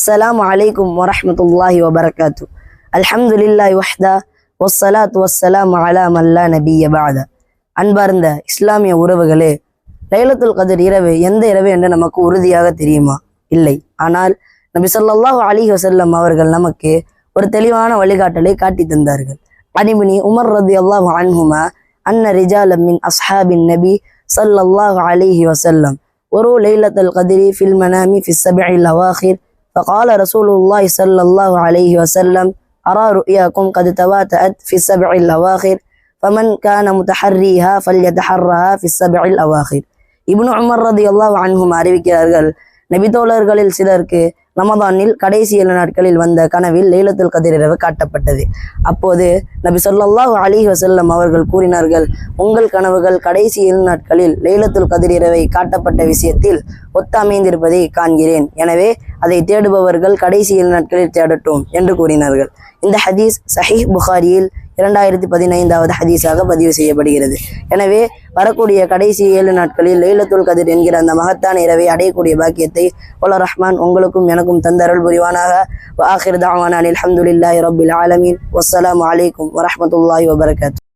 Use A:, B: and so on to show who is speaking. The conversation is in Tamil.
A: அஸ்ஸலாமு அலைக்கும் வரஹ்மத்துல்லாஹி வபரகாத்து. அல்ஹம்துலில்லாஹி வஹ்தா வஸ்ஸலாத்து வஸ்ஸலாமு அலா மல்லா நபிய பஅத. அன்பார்ந்த இஸ்லாமிய உறவுகளே, லைலத்துல் கத்ர் இரவு எந்த இரவு என்று நமக்கு உறுதியாக தெரியுமா? இல்லை. ஆனால் நபி ஸல்லல்லாஹு அலைஹி வஸல்லம் அவர்கள் நமக்கு ஒரு தெளிவான வழிகாட்டலை காட்டி தந்தார்கள். அனிபனி உமர் ரலியல்லாஹு அன்ஹுமா அன்ன ரிஜாலம் மின் அஸ்ஹாபின் நபி ஸல்லல்லாஹு அலைஹி வஸல்லம் ஒரு லைலத்துல் கத்ரி ஃபில் மனாமி ஃபிஸ் ஸப்இல் அவாখির فقال رسول الله صلى الله عليه وسلم أرى رؤياكم قد تواتأت في السبع الأواخر فمن كان متحريها فليتحرها في السبع الأواخر. இப்னு உமர் ரலியல்லாஹு அன்ஹுமா அறிவிக்கிறார்கள், நபித்தோழர்களில் சிலருக்கு ரமதானில் கடைசி 7 நாட்களில் வந்த கனவில் லைலத்துல் கத்ர் இரவு காட்டப்பட்டது. அப்போது நபி ஸல்லல்லாஹு அலைஹி வஸல்லம் அவர்கள் கூறினார்கள், உங்கள் கனவுகள் கடைசி 7 நாட்களில் லைலத்துல் கத்ர் இரவை காட்டப்பட்ட விஷயத்தில் ஒத்து அமைந்திருப்பதை காண்கிறேன். எனவே அதை தேடுபவர்கள் கடைசி 7 நாட்களில் தேடட்டும் என்று கூறினார்கள். இந்த ஹதீஸ் சஹீஹ் புகாரியில் 2015வது ஹதீஸாக பதிவு செய்யப்படுகிறது. எனவே வரக்கூடிய கடைசி 7 நாட்களில் லைலத்துல் கத்ர் என்கிற அந்த மகத்தான இரவை அடையக்கூடிய பாக்கியத்தை வல்ல ரஹ்மான் உங்களுக்கும் எனக்கும் தந்தருள் புரிவானாக. வ ஆகிர் தஅவானா அல்ஹம்துலில்லாஹி ரப்பில் ஆலமீன். வஸ்ஸலாமு அலைக்கும் வரஹ்மத்துல்லாஹி வபரகாத்துஹு.